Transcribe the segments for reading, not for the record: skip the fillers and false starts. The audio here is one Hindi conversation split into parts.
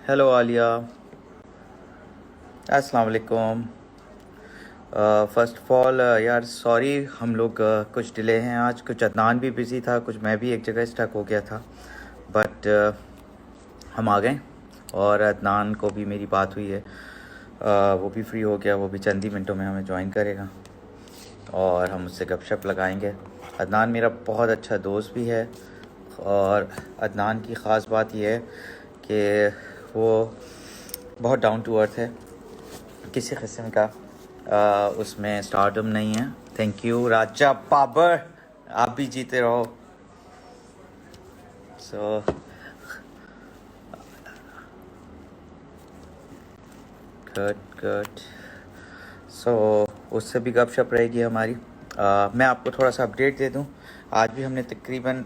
हेलो आलिया। अस्सलाम वालेकुम। फ़र्स्ट ऑफ़ ऑल यार सॉरी, हम लोग कुछ डिले हैं आज। कुछ अदनान भी बिज़ी था, कुछ मैं भी एक जगह स्टक हो गया था, बट हम आ गए। और अदनान को भी मेरी बात हुई है, वो भी फ्री हो गया, वो भी चंद ही मिनटों में हमें ज्वाइन करेगा और हम उससे गपशप लगाएंगे। अदनान मेरा बहुत अच्छा दोस्त भी है, और अदनान की ख़ास बात यह है कि वो बहुत डाउन टू अर्थ है। किसी किस्म का उसमें स्टारडम नहीं है। थैंक यू राजा बाबर, आप भी जीते रहो। So good good. सो उससे भी गपशप रहेगी हमारी। मैं आपको थोड़ा सा अपडेट दे दूं। आज भी हमने तकरीबन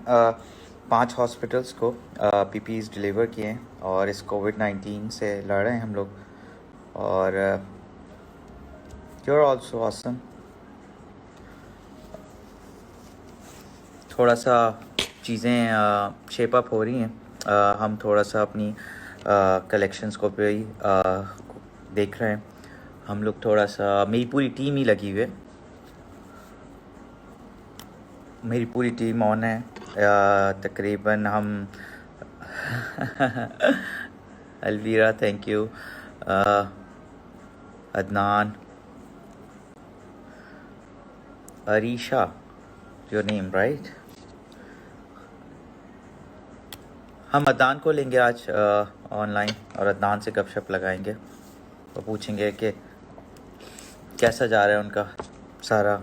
5 हॉस्पिटल्स को पीपीज़ डिलीवर किए हैं, और इस कोविड-19 से लड़ रहे हैं हम लोग। और यू आर ऑल्सो ऑसम। थोड़ा सा चीज़ें शेप अप हो रही हैं। हम थोड़ा सा अपनी कलेक्शंस को भी देख रहे हैं। हम लोग थोड़ा सा, मेरी पूरी टीम ही लगी हुई है, मेरी पूरी टीम ऑन है। तकरीबन हम Alvira, thank you. Adnan, Arisha, your name right. हम अदनान को लेंगे आज ऑनलाइन, और अदनान से गपशप लगाएंगे और पूछेंगे कि कैसा जा रहा है उनका सारा,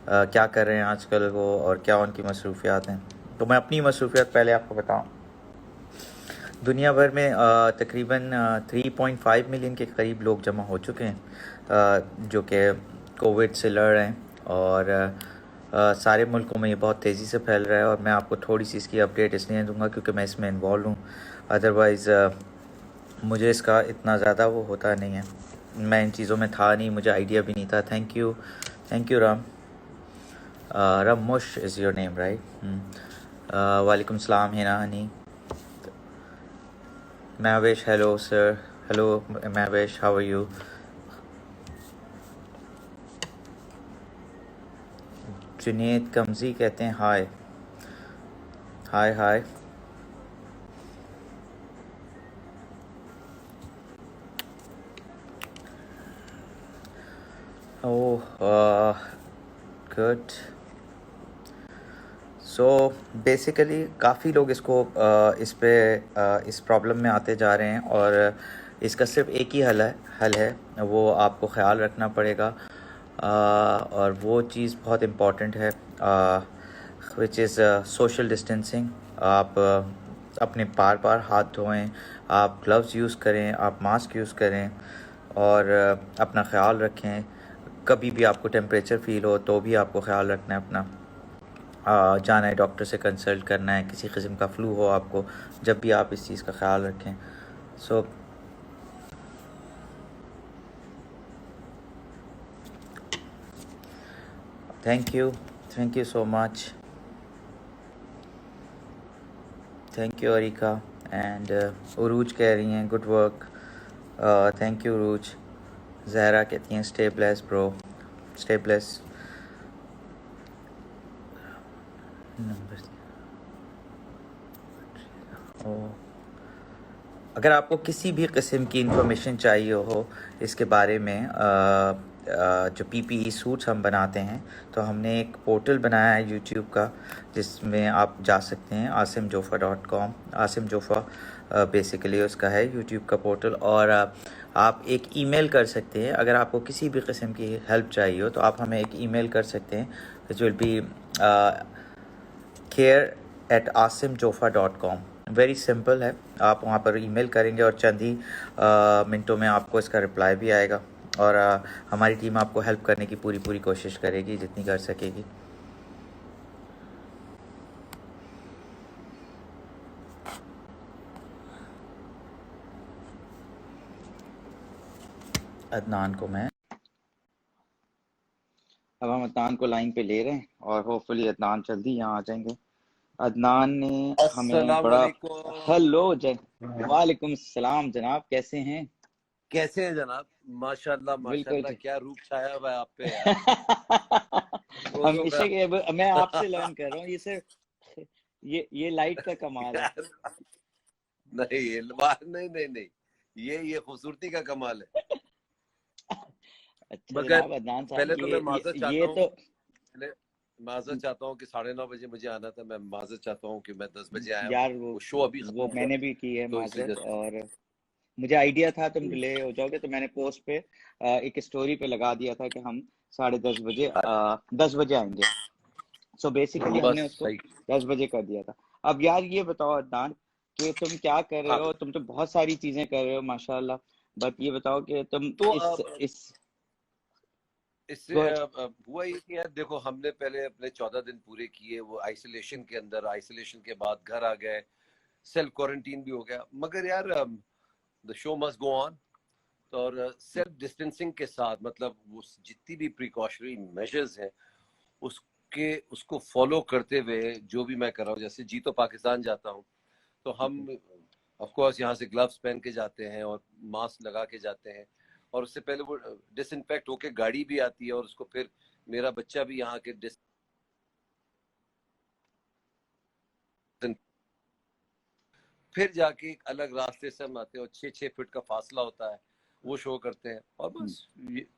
क्या कर रहे हैं आजकल वो, और क्या उनकी मसरूफियात हैं। तो मैं अपनी मसरूफियात पहले आपको बताऊं। दुनिया भर में तकरीबन 3.5 मिलियन के करीब लोग जमा हो चुके हैं, जो कि कोविड से लड़ रहे हैं। और सारे मुल्कों में ये बहुत तेज़ी से फैल रहा है, और मैं आपको थोड़ी सी इसकी अपडेट इसलिए दूंगा क्योंकि मैं इसमें इन्वॉल्व हूँ। अदरवाइज़ मुझे इसका इतना ज़्यादा वो होता नहीं है, मैं इन चीज़ों में था नहीं, मुझे आइडिया भी नहीं था। Thank you Ram. Ramush is your name right. वालेकुम सलाम Hina Hani. Mahvesh, hello sir. Hello Mahvesh, how are you. Junaid Kamji कहते हैं हाय हाय हाय। Oh good. सो बेसिकली काफ़ी लोग इसको इस प्रॉब्लम में आते जा रहे हैं, और इसका सिर्फ एक ही हल है, वो आपको ख़्याल रखना पड़ेगा। और वो चीज़ बहुत इम्पॉर्टेंट है, विच इज़ सोशल डिस्टेंसिंग। आप अपने बार बार हाथ धोएं, आप ग्लव्स यूज़ करें, आप मास्क यूज़ करें, और अपना ख़्याल रखें। कभी भी आपको टेम्परेचर फ़ील हो तो भी आपको ख़्याल रखना है अपना। जाना है, डॉक्टर से कंसल्ट करना है, किसी किस्म का फ्लू हो आपको, जब भी आप इस चीज़ का ख्याल रखें। So thank you so much. Thank you Arika. And Urooj कह रही हैं गुड वर्क। थैंक यू उरूज। जहरा कहती हैं stay bless bro, stay bless. अगर आपको किसी भी किस्म की इंफॉर्मेशन चाहिए हो इसके बारे में, जो पीपीई सूट्स हम बनाते हैं, तो हमने एक पोर्टल बनाया है यूट्यूब का, जिसमें आप जा सकते हैं, asimjofa.com। आसिम जोफ़ा बेसिकली उसका है यूट्यूब का पोर्टल। और आप एक ईमेल कर सकते हैं, अगर आपको किसी भी किस्म की हेल्प चाहिए हो तो आप हमें एक ईमेल कर सकते हैं, which will be care@asimjofa.com। Very simple है, आप वहाँ पर ईमेल करेंगे और चंद ही मिनटों में आपको इसका रिप्लाई भी आएगा, और हमारी टीम आपको हेल्प करने की पूरी कोशिश करेगी जितनी कर सकेगी। अदनान को मैं, अब हम अदनान को लाइन पे ले रहे हैं, और होपफुली अदनान जल्दी यहाँ आ जाएंगे। अदनान ने हमें अस्सलाम बड़ा, वालेकुम। हेलो जय, वालेकुम सलाम जनाब, कैसे हैं? कैसे हैं जनाब? माशाल्लाह बिल्कुल माशाल्लाह, ठीक। क्या रूप छाया हुआ है आप पे यार। रोजों हमेशा का के मैं आपसे लर्न कर रहा हूँ, ये सिर्फ ये लाइट का कमाल है। यार, नहीं नहीं नहीं, ये खूबसूरती का कमाल है। अच्छा मगर जनाब अदनान साहब, पहले तो मैं माजरत चाहता ये हूँ, तो पहले माजरत चाहता हूँ कि 9:30 बजे मुझे आना था। मैं माजरत चाहता हूँ कि मैं 10 बजे आया हूँ। यार वो शो अभी वो खत्म हुआ मैंने भी की है तो इस वजह माजरत, से। और मुझे आइडिया था तुम डिले हो जाओगे, तो मैंने पोस्ट पे एक स्टोरी पे लगा दिया था कि हम 10:30 बजे 10 बजे आएंगे। सो बेसिकली हमने बस उसको सही। 10 बजे कर दिया था। अब यार ये बताओ अदनान कि तुम क्या कर रहे हाँ, हो? तुम तो बहुत सारी चीजें कर रहे हो माशाल्लाह, बट ये बताओ कि तुम तो इस इससे गुड। हुआ ये कि यार देखो, हमने पहले अपने 14 दिन पूरे किए वो आइसोलेशन के अंदर। आइसोलेशन के बाद घर आ गए, सेल्फ क्वारंटीन भी हो गया। मगर यार the show must go on. तो और सेल्फ डिस्टेंसिंग के साथ, मतलब वो जितनी भी प्रिकॉशनरी मेजर्स हैं उसको फॉलो करते हुए जो भी मैं कर रहा हूँ, जैसे जी तो पाकिस्तान जाता हूँ तो हम ऑफ कोर्स यहाँ से ग्लव्स पहन के जाते हैं और मास्क लगा के जाते हैं। और उससे पहले वो डिसइंफेक्ट होके गाड़ी भी आती है और उसको फिर मेरा बच्चा भी यहाँ के फिर जाके एक अलग रास्ते से हम आते हैं और 6-6 फीट का फासला होता है, वो शो करते हैं और बस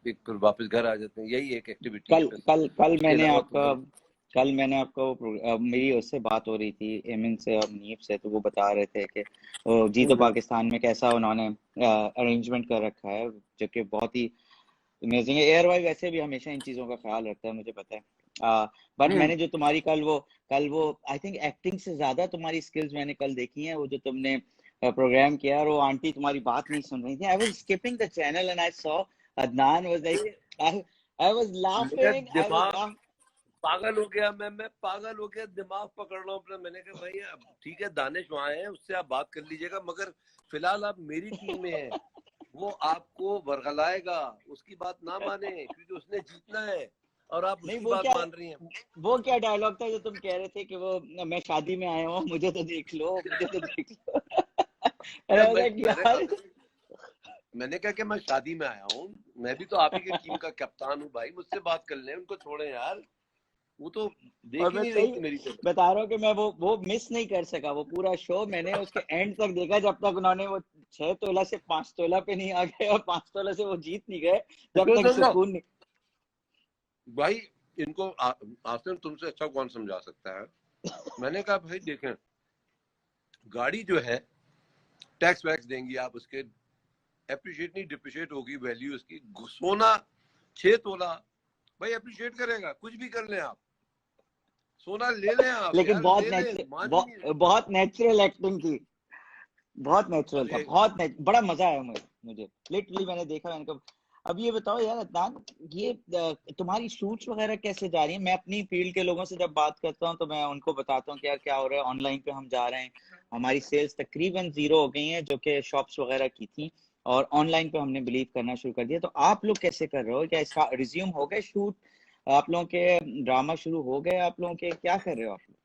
एक फिर वापस घर आ जाते हैं। यही एक एक्टिविटी है कल फिर। कल कल उसके मैंने अलावा तो आपका कल मैंने आपका मेरी उससे बात हो रही थी एमिन से और नीफ से, तो वो बता रहे थे कि वो जी तो पाकिस्तान में कैसा उन्होंने अरेंजमेंट कर रखा है, जो कि बहुत ही अमेजिंग है। एयर वाई वैसे भी हमेशा इन चीजों का ख्याल रखता है, मुझे पता है। बट मैंने जो तुम्हारी कल वो आई थिंक एक्टिंग से ज्यादा तुम्हारी स्किल्स मैंने कल देखी हैं। वो जो तुमने प्रोग्राम किया और वो आंटी तुम्हारी बात नहीं सुन रही थी, I was skipping the channel and I saw Adnan was like I was मेरा लाफिंग आई वाज दिमाग पागल हो गया। मैं पागल हो गया, दिमाग पकड़ रहा हूँ अपना। मैंने कहा भाई अब ठीक है, दानिश वहां है, उससे आप बात कर लीजिएगा, मगर फिलहाल आप मेरी टीम में हैं। वो आपको वर्गलाएगा, उसकी बात ना माने क्योंकि उसने जीतना है और आप नहीं उसकी वो बात क्या मान रही हैं। वो क्या डायलॉग था जो तुम कह रहे थे कि वो मैं शादी में आया हूँ, मुझे तो देख लो, मुझे तो देख लो। अरे अरे लाइक यार मैंने कहा कि मैं शादी में आया हूँ, मैं भी तो आप ही की टीम का कप्तान हूँ भाई, मुझसे बात कर लें, उनको छोड़ें यार। वो तो और देख ही मैं नहीं रही सही थी मेरी तरफ। बता रहा हूँ कि मैं वो मिस नहीं कर सका। वो पूरा शो मैंने उसके एंड तक देखा, जब तक उन्होंने वो 6 तोला से 5 तोला पे नहीं आ गए और 5 तोला से वो जीत नहीं गए, जब तक सुनो सुकून नहीं। भाई, इनको आसिम तुमसे अच्छा कौन समझा सकता है। मैंने कहा भाई देखें, गाड़ी जो है टैक्स वैक्स देंगी आप, उसके एप्रिशिएट नहीं डिप्रिशिएट होगी वैल्यू उसकी। सोना 6 तोला, भाई एप्रिशिएट करेगा, कुछ भी कर लें आप। सोना ले लें आप लेकिन यार, ले लें, मान ही नहीं। बहुत नेचुरल एक्टिंग थी, बहुत नेचुरल था, अरे बड़ा मजा आया मुझे लिटरली। मैंने देखा, मैंने कहा अब ये बताओ यार अदनान, ये तुम्हारी शूट्स वगैरह कैसे जा रही हैं? मैं अपनी फील्ड के लोगों से जब बात करता हूँ तो मैं उनको बताता हूँ कि यार क्या हो रहा है, ऑनलाइन पे हम जा रहे हैं। हमारी सेल्स तकरीबन जीरो हो गई हैं, जो कि शॉप्स वगैरह की थी, और ऑनलाइन पे हमने बिलीव करना शुरू कर दिया। तो आप लोग कैसे कर रहे हो? क्या इसका रिज्यूम हो गए शूट? आप लोगों के ड्रामा शुरू हो गए? आप लोगों के क्या कर रहे हो आप लोग?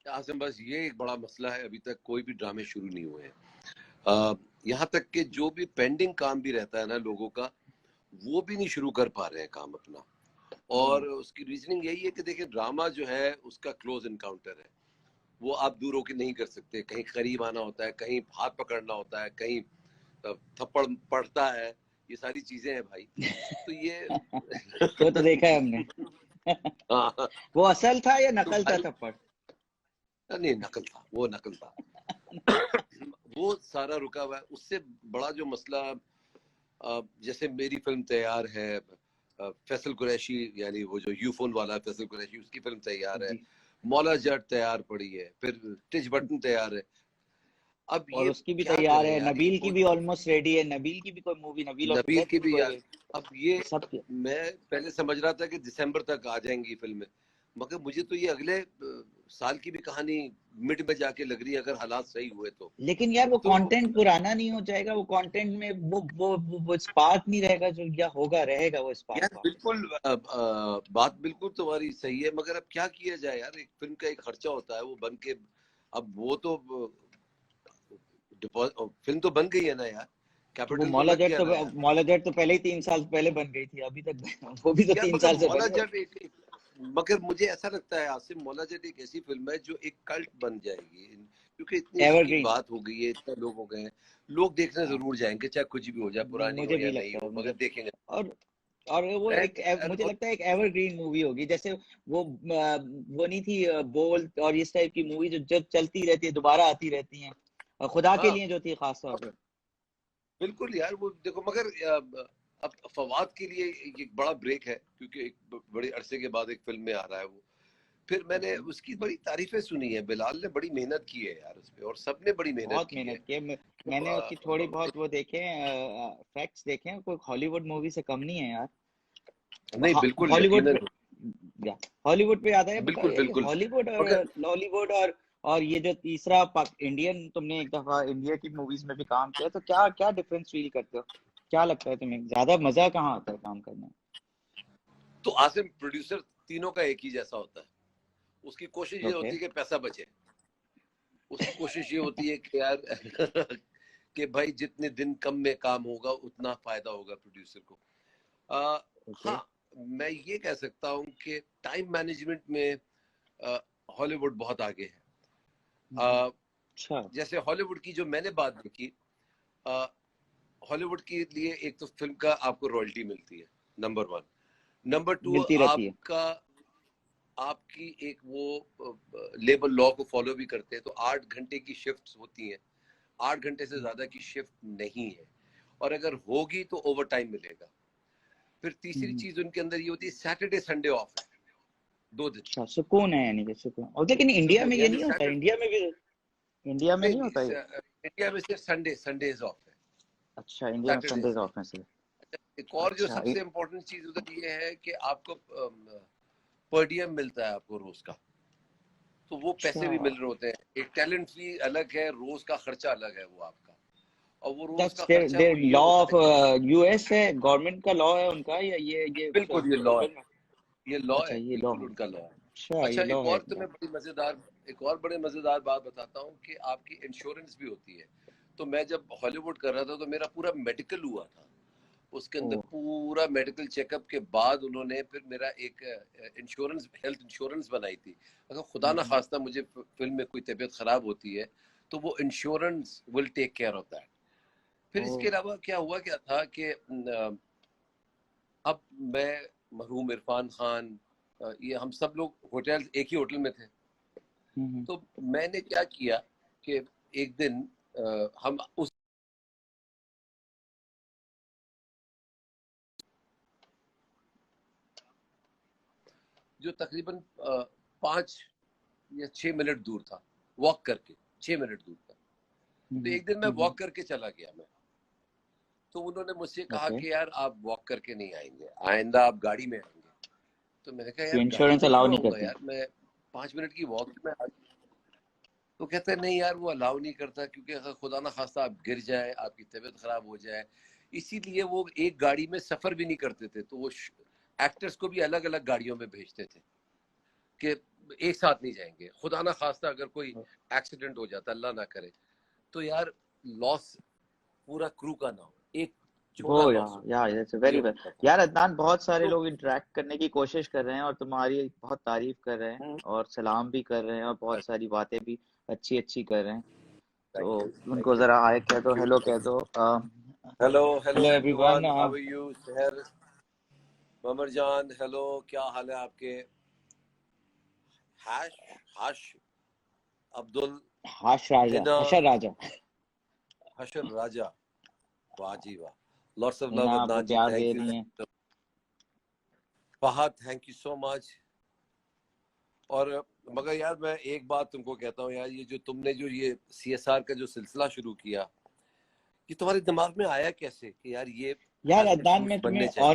आसिम, बस ये एक बड़ा मसला है, अभी तक कोई भी ड्रामे शुरू नहीं हुए हैं। यहाँ तक कि जो भी पेंडिंग काम भी रहता है ना लोगों का, वो भी नहीं शुरू कर पा रहे हैं काम अपना। और उसकी रीजनिंग यही है कि देखिए, ड्रामा जो है उसका क्लोज इनकाउंटर है, वो आप दूर होके नहीं कर सकते। कहीं करीब आना होता है, कहीं हाथ पकड़ना होता है, कहीं थप्पड़ पड़ता है, ये सारी चीजें हैं भाई। तो ये वो तो देखा है हमने। हाँ, वो असल था या तो नकल था भाई थप्पड़? नहीं, नकल था, वो नकल था। वो सारा रुका हुआ है। उससे बड़ा जो मसला, जैसे मेरी फिल्म तैयार है, फैसल कुरैशी यानी वो जो यूफोन वाला है, फैसल कुरैशी, उसकी फिल्म तैयार है। जी। मौला जट तैयार पड़ी है, फिर टिच बटन तैयार है। अब और ये उसकी भी क्या तैयार करें है, यार, ये नबील की भी ऑलमोस्ट रेडी है। नबील की भी कोई मूवी, नबील और नबील फुकैत की की भी भी यार। कोई अब ये सब। मैं पहले समझ रहा था कि दिसंबर तक आ जाएंगी फिल्में, मगर मुझे तो ये अगले साल की भी कहानी मिड में जाके लग रही है, अगर हालात सही हुए तो। लेकिन यार वो तो कंटेंट पुराना नहीं हो जाएगा? वो कंटेंट में वो स्पार्क नहीं रहेगा जो, या होगा, रहेगा वो स्पार्क यार वापस? बिल्कुल, बात बिल्कुल तुम्हारी सही है, मगर अब क्या किया जाए यार, एक फिल्म का एक खर्चा होता है वो बन के। अब वो तो फिल्म तो बन गई है ना यार, तो वो कैपिटल तो मौला लग जेट गया तो ना यार। मौला जेट तो पहले ही 3 साल पहले बन गई थी, अभी तक वो भी तो यार 3 मगर साल से मौला बनी है। जट मगर मुझे ऐसा लगता है आसिम, मौला जट एक ऐसी फिल्म है जो एक कल्ट बन जाएगी, क्योंकि इतनी इसकी एवरग्रीन, बात हो गई है, इतने लोग हो गए हैं, लोग देखने जरूर जाएंगे, चाहे कुछ भी हो जाए, पुरानी हो मुझे या भी नई लगता है हो, मगर मुझे। देखेंगे। और वो एक मुझे लगता है एक एवरग्रीन मूवी होगी, जैसे वो नहीं थी बोल्ट और इस टाइप की मूवी जो जब चलती रहती है, दोबारा आती रहती हैं, और खुदा के हाँ लिए जो थी खास तौर पे। बिल्कुल यार, वो देखो मगर अब फवाद के लिए एक बड़ा ब्रेक है, क्योंकि एक बड़े अरसे के बाद एक फिल्म में आ रहा है वो। फिर मैंने उसकी बड़ी तारीफें सुनी है, बिलाल ने बड़ी मेहनत की है यार उसपे, और सबने बड़ी मेहनत बहुत की है। मेहनत की है। तो, मैंने उसकी थोड़ी बहुत वो देखे फैक्ट्स देखे हैं, कोई हॉलीवुड मूवी से कम नहीं है यार। नहीं बिल्कुल हॉलीवुड यकीनन, पे, हॉलीवुड पे याद है, बिल्कुल बताओ बिल्कुल। हॉलीवुड और मगर लॉलीवुड और ये जो तीसरा इंडियन, तुमने एक दफा इंडिया की मूवीज में भी काम किया, तो क्या क्या डिफरेंस फील करते हो? क्या लगता है तुम्हें ज्यादा मजा कहाँ आता है काम करने में? तो आसिम, प्रोड्यूसर तीनों का एक ही जैसा होता है, उसकी कोशिश ये ओके। होती है कि पैसा बचे, उसकी कोशिश ये होती है कि यार कि भाई जितने दिन कम में काम होगा उतना फायदा होगा प्रोड्यूसर को। ओके। हाँ, मैं ये कह सकता हूँ कि टाइम मैनेजमेंट में हॉलीवुड बहुत आगे है। आ, अच्छा। जैसे हॉलीवुड की जो मैंने बात देखी, हॉलीवुड के लिए एक तो फिल्म का आपको रॉयल्टी मिलती है, नंबर वन। नंबर टू, मिलती रहती है। आपका आपकी एक वो लेबर लॉ को फॉलो भी करते हैं, तो 8 घंटे की शिफ्ट होती हैं, 8 घंटे से ज्यादा की शिफ्ट नहीं है, और अगर होगी तो ओवर टाइम मिलेगा। फिर तीसरी चीज उनके अंदर ये होती है, सैटरडे संडे ऑफ है, 2 दिन। अच्छा, सुकून है यानी कि सुकून। और लेकिन इंडिया में सुकून ये यानी नहीं होता, सैटरडे, इंडिया में नहीं नहीं होता ये। नहीं, इंडिया में सिर्फ संडेज ऑफ है, अच्छा, इंडिया में सैटरडेज संडेज नहीं। ऑफ है सिर्फ। एक और जो अच्छा सबसे इम्पोर्टेंट चीज उधर ये है कि आपको पर डीएम मिलता है आपको रोज का, तो वो पैसे भी अच्छा। मिल रहे होते हैं। एक टैलेंट फी अलग है, रोज का खर्चा अलग है वो आपका, और वो रोज दैट्स का देयर खर्चा देयर वो ये लॉ होता ऑफ है कि यूएस है, गवर्नमेंट का लॉ है उनका, या ये बिल्कुल ये लॉ है, गवर्नमेंट? ये लॉ अच्छा, है, ये लॉ बिल्कुल है। उनका लॉ है। अच्छा, अच्छा, ये लॉ एक है और इनका। तुम्हें बड़ी मजेदार, एक और बड़े मजेदार बात बताता हूँ कि आपकी इंश्योरेंस भी होती है। तो मैं जब हॉलीवुड कर रहा था तो मेरा पूरा मेडिकल हुआ था, उसके अंदर ओ। पूरा मेडिकल चेकअप के बाद उन्होंने फिर मेरा एक इंश्योरेंस, हेल्थ इंश्योरेंस बनाई थी। अगर खुदा ना खास्ता मुझे फिल्म में कोई तबीयत खराब होती है, तो वो insurance will take care of that. फिर ओ। इसके अलावा क्या हुआ, क्या था कि अब मैं, मरहूम इरफान खान, ये हम सब लोग होटल, एक ही होटल में थे। तो मैंने क्या किया कि एक दिन हम उस जो तकरीबन 5 या 6 मिनट दूर था, वॉक करके 6 मिनट दूर था। तो एक दिन मैं वॉक करके चला गया मैं, तो उन्होंने मुझसे कहा ओके। कि यार आप वॉक करके नहीं आएंगे, आइंदा आप गाड़ी में आएंगे। तो मैंने कहा तो यार गाड़ी इंश्योरेंस में अलाउ क्यों नहीं आऊंगा करते? यार, मैं 5 मिनट की वॉक में आ। तो कहते हैं नहीं यार वो अलाउ नहीं करता, क्योंकि अगर खुदा ना खास्ता आप गिर जाए, आपकी तबीयत खराब हो जाए, इसीलिए वो एक गाड़ी में सफर भी नहीं करते थे। तो वो एक्टर्स को भी अलग अलग गाड़ियों में भेजते थे कि एक साथ नहीं जाएंगे, खुदा ना खास्ता अगर कोई एक्सीडेंट हो जाता, अल्लाह ना करे, तो यार लॉस पूरा क्रू का ना हो, एक छोटा वो लॉस हो, यार इट्स ये वेरी वेल। होता था। यार अदनान, बहुत सारे तो लोग इंटरेक्ट करने की कोशिश कर रहे हैं और तुम्हारी बहुत तारीफ कर रहे हैं और सलाम भी कर रहे हैं और बहुत सारी बातें भी अच्छी अच्छी कर रहे हैं। थैंक तो यू, उनको थैंक यू, जरा हाय कह दो, थैंक यू। हेलो कह दो। Hello hello hello everyone. Everyone, how are you? शहर, ममर जान, हेलो, क्या हाल है आपके? हाश हाश अब्दुल, हाश राजा, हिना, हशर राजा। हशर राजा, वाह जी वाह, लॉट्स ऑफ हिना लव आपको अदनान जी, प्यार दे थैंक यू, रही है। Thank you. Fahad, thank you so much. और मगर यार मैं एक बात तुमको कहता हूँ यार, ये जो तुमने जो ये सीएसआर का जो सिलसिला शुरू किया, ये तुम्हारे दिमाग में आया कैसे कि यार ये यार हैजर्ड अदनान, फ्रूट्स मैं बनने तुम्हें चाहिए?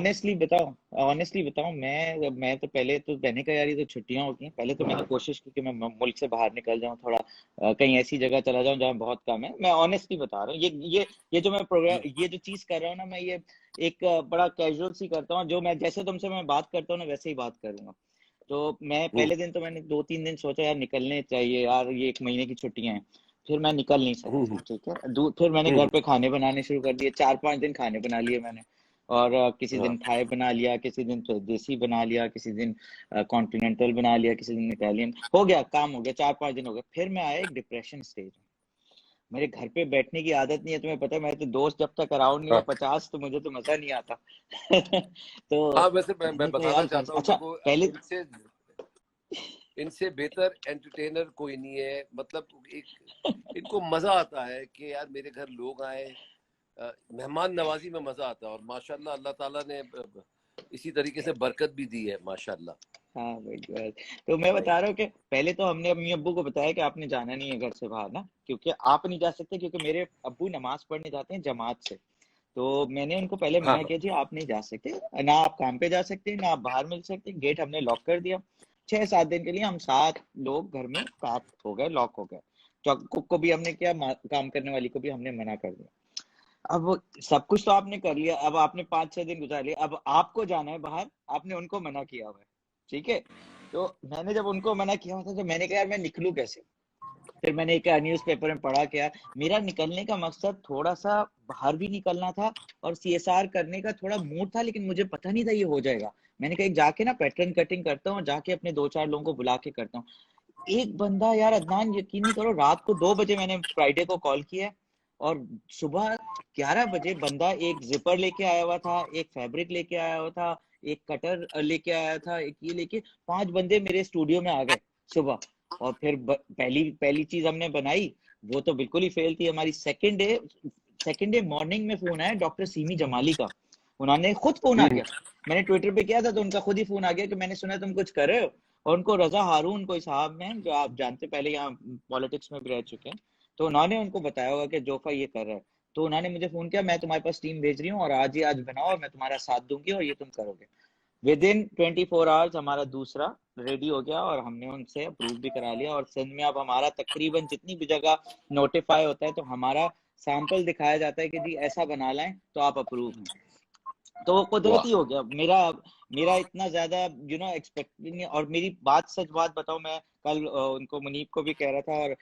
ऑनेस्टली बताऊं, मैं तो पहले तो कहने का यार, ये तो छुट्टियां होती हैं, पहले तो मैंने कोशिश की कि मैं मुल्क से बाहर निकल जाऊं थोड़ा, कहीं ऐसी जगह चला जाऊं जहां बहुत कम है। मैं ऑनेस्टली बता रहा हूँ, ये जो मैं प्रोग्राम, ये जो चीज कर रहा हूँ ना, मैं ये एक बड़ा कैजुअल सी करता हूँ, जो मैं जैसे तुमसे मैं बात करता हूँ ना, वैसे ही बात करूंगा। तो मैं पहले दिन तो मैंने 2-3 दिन सोचा यार निकलने चाहिए यार, ये 1 महीने की छुट्टियां हैं। फिर मैं निकल नहीं सकती, ठीक है। फिर मैंने घर पे खाने बनाने शुरू कर दिए, 4-5 दिन खाने बना लिए मैंने। और किसी दिन थाई बना लिया, किसी दिन तो देसी बना लिया, किसी दिन कॉन्टिनेंटल बना लिया, किसी दिन इटालियन। हो गया, काम हो गया, 4-5 दिन हो गए। फिर मैं आया एक डिप्रेशन स्टेज। मेरे घर पे बैठने की आदत नहीं है, तुम्हें पता है। मेरे तो दोस्त जब तक अराउंड नहीं हो 50, तो मुझे तो मजा नहीं आता। तो हाँ वैसे मैं मैंने कहा बताना यार घर, चाहता हूँ, अच्छा देखो पहले इनसे बेहतर एंटरटेनर कोई नहीं है। मतलब एक इनको मजा आता है कि यार मेरे घर लोग आए, मेहमान नवाजी में मजा आता है। और माशाल्लाह अल्लाह ताला ने इसी तरीके से बरकत भी दी है माशाल्लाह। हाँ भाई बस। तो मैं बता रहा हूँ कि पहले तो हमने अम्मी अब्बू को बताया कि आपने जाना नहीं है घर से बाहर ना, क्योंकि आप नहीं जा सकते, क्योंकि मेरे अब्बू नमाज पढ़ने जाते हैं जमात से। तो मैंने उनको पहले हाँ मना किया, जी आप नहीं जा सकते, ना आप काम पे जा सकते, ना आप बाहर मिल सकते। गेट हमने लॉक कर दिया। 6-7 दिन के लिए हम 7 लोग घर में पैक हो गए, लॉक हो गए। कुक को भी हमने किया, काम करने वाली को भी हमने मना कर दिया। अब सब कुछ तो आपने कर लिया, अब आपने 5-6 दिन गुजार लिया, अब आपको जाना है बाहर, आपने उनको मना किया हुआ है, ठीक है। तो मैंने जब उनको मना किया हुआ था, तो मैंने कहा यार मैं निकलूं कैसे। फिर मैंने एक न्यूज़पेपर में पढ़ा कि यार मेरा निकलने का मकसद थोड़ा सा बाहर भी निकलना था, और सीएसआर करने का थोड़ा मूड था, लेकिन मुझे पता नहीं था ये हो जाएगा। मैंने कहा एक जाके ना पैटर्न कटिंग करता हूँ, जाके अपने 2-4 लोगों को बुला के करता हूँ। एक बंदा, यार अदनान यकीन नहीं करो, रात को 2 बजे मैंने फ्राइडे को कॉल किया है, और सुबह 11 बजे बंदा एक जिपर लेके आया हुआ था, एक फैब्रिक लेके आया हुआ था, एक कटर लेके आया था, एक ये लेके 5 बंदे मेरे स्टूडियो में आ गए सुबह। और फिर पहली पहली चीज हमने बनाई, वो तो बिल्कुल ही फेल थी हमारी। सेकेंड डे मॉर्निंग में फोन आया डॉक्टर सीमी जमाली का। उन्होंने खुद फोन आ गया, मैंने ट्विटर पे किया था तो उनका खुद ही फोन आ गया कि मैंने सुना तुम कुछ कर रहे हो। और उनको रजा हारून कोई साहब हैं, जो आप जानते, पहले यहाँ पॉलिटिक्स में भी रह चुके हैं। तो उन्होंने उनको बताया होगा कि जोफा ये कर रहा है। तो उन्होंने मुझे फोन किया, मैं तुम्हारे पास टीम भेज रही हूँ, और आज ही आज बनाओ, और मैं तुम्हारा साथ दूंगी, और ये तुम करोगे। विद इन 24 आवर्स हमारा दूसरा रेडी हो गया, और हमने उनसे अप्रूव भी करा लिया। और सिंध में अब हमारा तकरीबन जितनी भी जगह नोटिफाई होता है, तो हमारा सैंपल दिखाया जाता है कि जी ऐसा बना लाएं तो आप अप्रूव हैं। तो वो वाह कुदरती हो गया। मेरा मेरा इतना ज्यादा एक्सपेक्ट नहीं। और मेरी सच बात बताऊं, मैं कल उनको मुनीब को भी कह रहा था, और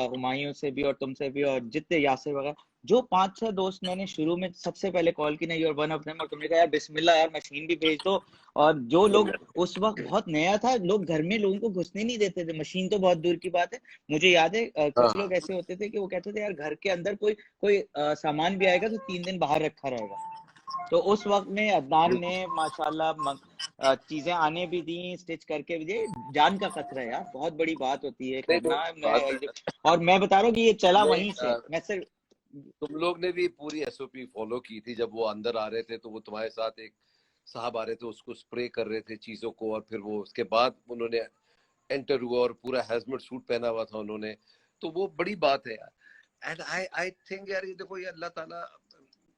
हुमायूं से भी, और तुमसे भी, और जितने यासिर वगैरह, जो 5-6 दोस्त मैंने शुरू में सबसे पहले कॉल की, नहीं और वन ऑफ देम, और तुमने कहा यार बिस्मिल्लाह यार मशीन भी भेज दो। और जो लोग उस वक्त बहुत नया था, लोग घर में लोगों को घुसने नहीं देते थे, मशीन तो बहुत दूर की बात है। मुझे याद है हाँ कुछ लोग ऐसे होते थे कि वो कहते थे यार घर के अंदर कोई कोई सामान भी आएगा तो 3 दिन बाहर रखा रहेगा। तो उस वक्त में अदनान ने माशाल्लाह चीजें आने भी दी, स्टिच करके भी दी। जान का खतरा है यार, बहुत बड़ी बात होती है नहीं करना। बात और मैं बता रहा हूँ कि ये चला नहीं वहीं से, मैं सिर्फ तुम लोग ने भी पूरी एसओपी फॉलो की थी। जब वो अंदर आ रहे थे तो वो तुम्हारे साथ एक साहब आ रहे थे, उसको स्प्रे कर रहे थे चीजों को, और फिर वो उसके बाद उन्होंने एंटर हुआ और पूरा हेलमेट सूट पहना हुआ था उन्होंने। तो वो बड़ी बात है यार। एंड आई थिंक यार, ये देखो ये अल्लाह ताला,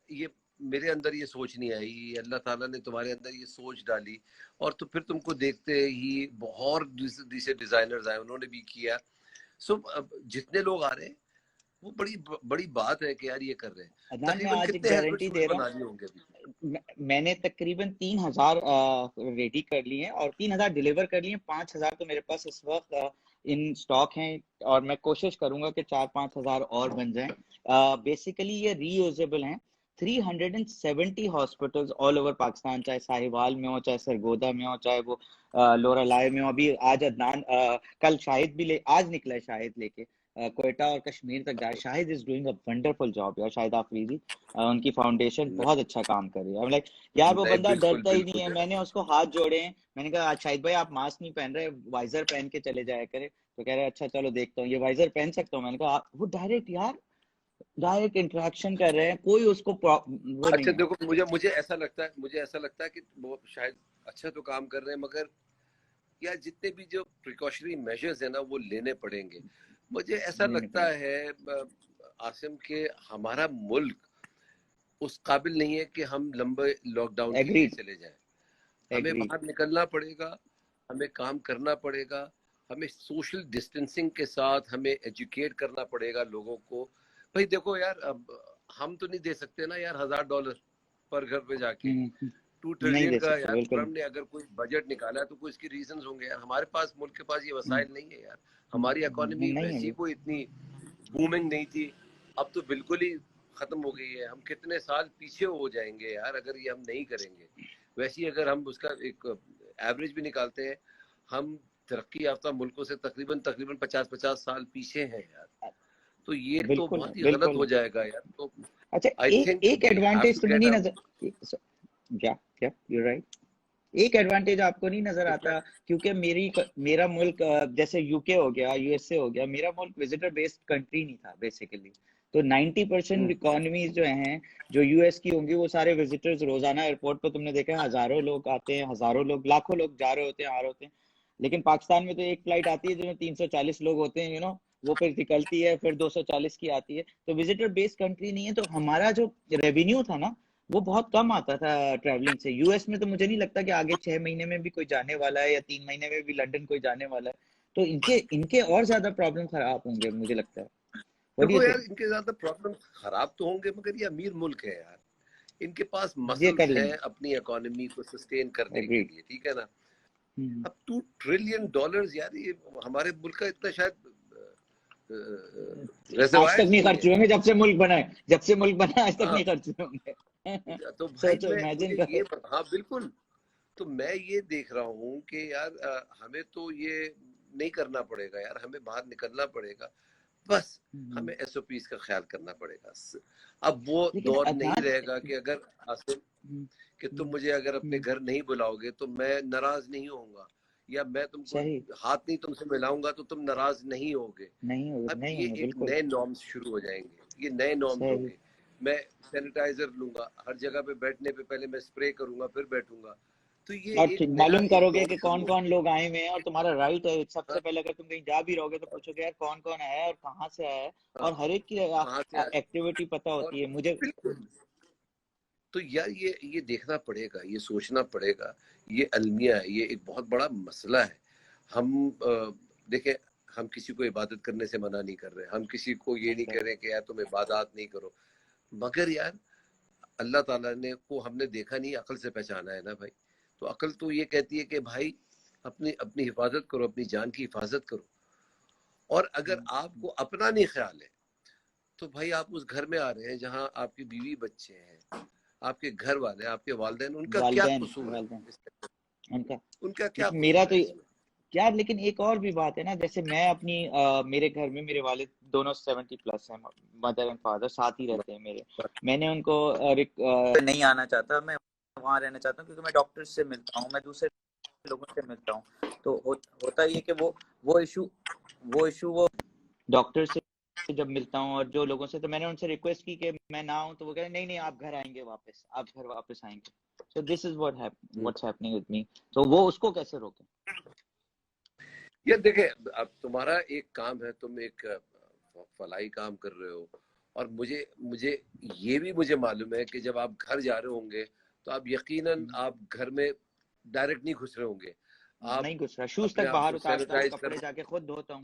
ये मेरे अंदर ये सोच नहीं आई, ये अल्लाह ताला ने तुम्हारे अंदर ये सोच डाली। और तो फिर तुमको देखते ही बहुत दूसरे डिजाइनर्स आए, उन्होंने भी किया। सो जितने लोग आ रहे हैं, वो बड़ी बड़ी बात है कि यार ये कर रहे हैं। अदनान मैं तकरीबन आज एक कितने हेलमेट गारंटी सूट्स दे रहा बना हूँ। लिए होंगे अभी? मैंने तकरीबन 3,000 रेडी कर लिए हैं, और 3,000 डिलीवर कर लिए हैं। 5,000 तो मेरे पास इस वक्त इन स्टॉक हैं, और मैं कोशिश करूंगा कि 4-5 हजार और बन जाएं। बेसिकली ये रीयूजेबल हैं। 370 हॉस्पिटल्स ऑल ओवर पाकिस्तान, चाहे साहिवाल में हो, चाहे सरगोदा में हो, चाहे वो लोरालाई में हो। अभी आज अदनान कल शाहिद भी आज निकला है, शाहिद लेके कोयटा और कश्मीर तक जाए। Shahid is doing a wonderful job यार, शाहिद आफरीदी। उनकी फाउंडेशन बहुत अच्छा काम कर रही है। लाइक यार वो नहीं बंदा बिल्कुल डरता ही नहीं बिल्कुल है। यार। मैंने उसको हाथ जोड़े हैं, मैंने कहा आज शाहिद भाई आप मास्क नहीं पहन रहे, वाइजर पहन के चले जाया करे। तो कह रहे अच्छा चलो देखता हूँ, ये वाइजर पहन सकता हूँ। मैंने कहा वो डायरेक्ट यार, डायरेक्ट इंटरेक्शन कर रहे हैं, कोई उसको वो नहीं अच्छा है। देखो, मुझे ऐसा लगता है कि वो शायद अच्छा तो काम कर रहे हैं, मगर यार जितने भी जो प्रिकॉशनरी मेजर्स है ना, वो लेने पड़ेंगे। मुझे ऐसा लेने लगता पड़ेंगे। है आसिम के हमारा मुल्क उस काबिल नहीं है कि हम लंबे लॉकडाउन के लिए एग्रीड, चले जाएं। हमें एग्रीड। बाहर निकलना पड़ेगा, हमें काम करना पड़ेगा, हमें सोशल डिस्टेंसिंग के साथ हमें एजुकेट करना पड़ेगा लोगों को। भाई देखो यार, अब हम तो नहीं दे सकते ना यार $1,000 पर घर पे जाके। 2 नहीं ट्रिलियन दे का सकते यार बिल्कुल। ट्रम्प ने अगर कोई बजट निकाला है तो कोई इसकी रीजंस होंगे यार। हमारे पास, मुल्क के पास ये वसाइल नहीं है यार। हमारी इकोनॉमी नहीं है वैसी बिल्कुल। कोई इतनी बूमिंग नहीं थी, अब तो बिल्कुल ही खत्म हो गई है। हम कितने साल पीछे हो जाएंगे यार अगर ये हम नहीं करेंगे। वैसे ही अगर हम उसका एक एवरेज भी निकालते हैं, हम तरक्की याफ्ता मुल्कों से तकरीबन तकरीबन 50-50 साल पीछे हैं यार। तो ये तो बिल्कुल है, बहुत ही गलत बिल्कुल हो है। जाएगा यार। तो अच्छा, आई एक थिंक एक वी हैव एडवांटेज टू तुम्हें गेट नहीं अप। नजर, क्या क्या यू राइट, एक एडवांटेज आपको नहीं नजर आता? क्योंकि मेरा मुल्क जैसे यूके हो गया, यूएसए हो गया, मेरा मुल्क विजिटर बेस्ड कंट्री नहीं था बेसिकली। तो 90% इकोनॉमीज जो हैं, जो यूएस की होंगी, वो सारे विजिटर्स रोजाना एयरपोर्ट पर तुमने देखा है, हजारों लोग आते हैं, हजारों लोग, लाखों लोग जा रहे होते हैं, आ रहे होते हैं। लेकिन पाकिस्तान में तो एक फ्लाइट आती है जिसमें 340 लोग होते हैं, वो फिर निकलती है, फिर 240 की आती है। तो विजिटर बेस्ड कंट्री नहीं है, तो हमारा जो रेवेन्यू था ना, वो बहुत कम आता था ट्रैवलिंग से। यूएस में तो मुझे नहीं लगता कि आगे 6 महीने में भी कोई जाने वाला है, या 3 महीने में भी लंदन कोई जाने वाला है। तो इनके इनके और ज्यादा प्रॉब्लम खराब होंगे मुझे लगता है। व्हाट डू यू देखो यार, थिंक? इनके ज्यादा प्रॉब्लम खराब तो होंगे, मगर ये अमीर मुल्क है यार। इनके पास ये कर मसल्स हैं लेंगे। अपनी इकोनॉमी को सस्टेन करने के एग्रीड। लिए, ठीक है ना। अब $2 ट्रिलियन यार, ये हमारे मुल्क का इतना शायद आज तक रिजर्वायर्स नहीं नहीं खर्च है। हुए होंगे, जब से मुल्क बना है, आज तक हाँ, नहीं खर्च हुए होंगे। तो भाई सोचो, मैं इमेजिन मुझे ये करो। हाँ बिल्कुल। तो मैं ये देख रहा हूँ कि यार हमें तो ये नहीं करना पड़ेगा यार, हमें बाहर निकलना पड़ेगा। बस हम्म, हमें एसओपीज का ख्याल करना पड़ेगा। अब वो लेकिन दौर नहीं अदनान। रहेगा कि अगर आसिम, कि तुम मुझे अगर अपने हम्म, घर नहीं बुलाओगे तो मैं नाराज नहीं होऊंगा, या मैं तुमको सही। हाथ नहीं तुमसे मिलाऊंगा तो तुम नाराज नहीं होगे। नहीं होगा, अब नहीं ये होगा, एक बिल्कुल। नए नॉर्म्स शुरू हो जाएंगे, ये नए नॉर्म्स सही। होंगे। मैं सैनिटाइजर लूंगा, हर जगह पे बैठने पे पहले मैं स्प्रे करूंगा फिर बैठूंगा। तो ये और एक नया मालूम एक करोगे दौर कि शुरू कौन हो कौन गया। लोग आए हुए हैं, और तुम्हारा राइट है, सबसे हाँ, पहले अगर तुम कहीं जा भी रहोगे तो पूछोगे यार कौन कौन आया है और कहाँ से आया है। हाँ, और हर एक की कहाँ से आए। एक्टिविटी पता और होती है मुझे। बिल्कुल, तो यार ये देखना पड़ेगा, ये सोचना पड़ेगा। ये अलमिया है, ये एक बहुत बड़ा मसला है। हम देखें, हम किसी को इबादत करने से मना नहीं कर रहे, हम किसी को ये नहीं नहीं कर कह रहे कि यार तुम इबादत नहीं करो। मगर यार अल्लाह ताला ने को हमने देखा नहीं, अकल से पहचाना है ना भाई। तो अकल तो ये कहती है कि भाई अपनी अपनी हिफाजत करो, अपनी जान की हिफाजत करो। और अगर आपको अपना नहीं ख्याल है, तो भाई आप उस घर में आ रहे हैं जहां आपकी बीवी बच्चे हैं, आपके घर वाले, आपके वालिदैन, उनका क्या वालदेन, कसूर है वालदेन इसमें? उनका। उनका क्या लेकिन मेरा कसूर तो है इसमें? यार, लेकिन एक और भी बात है ना, जैसे मैं अपनी मेरे घर में मेरे वालिद दोनों 70+ हैं, मदर एंड फादर साथ ही रहते हैं मेरे। मैंने उनको नहीं आना चाहता, मैं वहाँ रहना चाहता हूँ, क्योंकि मैं डॉक्टर से मिलता हूँ, मैं दूसरे लोगों से मिलता हूँ। तो होता ये कि वो डॉक्टर से जब मिलता हूँ और जो लोगों से, तो मैंने उनसे रिक्वेस्ट की कि मैं ना आऊँ, तो वो कह रहे नहीं नहीं, आप घर आएंगे वापस, आप घर वापस आएंगे। So this is what's happening with me. तो वो उसको कैसे रोके? ये देखे, अब तुम्हारा एक काम है, तुम एक फलाई काम कर रहे हो। और मुझे मुझे ये भी मुझे मालूम है कि जब आप घर जा रहे होंगे तो आप यकीनन आप घर में डायरेक्ट नहीं घुस रहे होंगे। आप नहीं घुस रहा, शूज अपने तक आप बाहर को उतारता हूँ, सैनिटाइज कर, कपड़े जाके खुद धोता हूँ।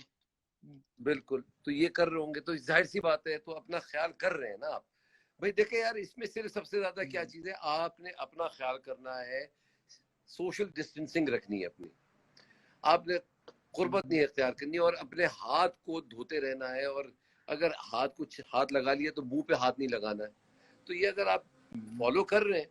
बिल्कुल, तो ये कर रहे होंगे तो जाहिर सी बात है, तो अपना ख्याल कर रहे हैं ना आप। भाई देखे यार, इसमें सिर्फ सबसे ज्यादा क्या चीज है, आपने अपना ख्याल करना है, सोशल डिस्टेंसिंग रखनी है अपनी, आपने कुर्बत नहीं इख्तियार करनी है, और अपने हाथ को धोते रहना है। और अगर हाथ लगा लिया तो मुंह पे हाथ नहीं लगाना है। तो ये अगर आप फॉलो कर रहे हैं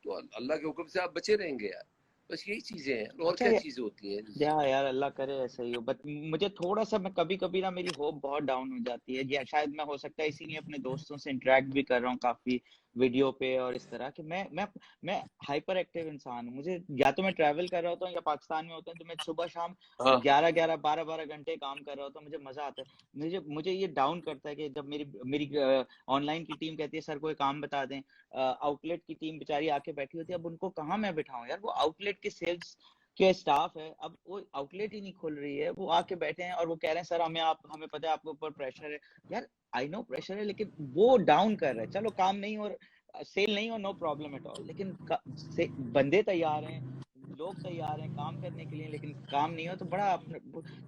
तो अल्लाह के हुक्म से आप बचे रहेंगे यार। बस यही चीजें हैं, और अच्छा क्या चीजें होती हैं। यार अल्लाह करे ऐसा ही हो, बट मुझे थोड़ा सा, मैं कभी कभी ना, मेरी होप बहुत डाउन हो जाती है, या शायद मैं, हो सकता है इसीलिए अपने दोस्तों से इंटरेक्ट भी कर रहा हूँ काफी वीडियो पे और इस तरह कि मैं हाइपर एक्टिव इंसान हूँ। मुझे, या तो मैं ट्रैवल कर रहा होता हूँ या पाकिस्तान में होता हूँ, तो मैं सुबह शाम हाँ, 11-11 12-12 घंटे काम कर रहा होता हूँ, मुझे मजा आता है। मुझे मुझे ये डाउन करता है कि जब मेरी मेरी ऑनलाइन की टीम कहती है सर कोई काम बता दें, आउटलेट की टीम बेचारी आके बैठी होती है, अब उनको कहाँ मैं बिठाऊं यार, वो आउटलेट के सेल्स के स्टाफ है, अब वो आउटलेट ही नहीं खुल रही है, वो आके बैठे हैं और वो कह रहे हैं सर हमें पता है आपके ऊपर प्रेशर है। यार आई नो प्रेशर है, लेकिन वो डाउन कर रहा है, चलो काम नहीं और सेल नहीं हो, नो प्रॉब्लम एट ऑल, लेकिन बंदे तैयार हैं, लोग तैयार हैं काम करने के लिए, लेकिन काम नहीं हो तो बड़ा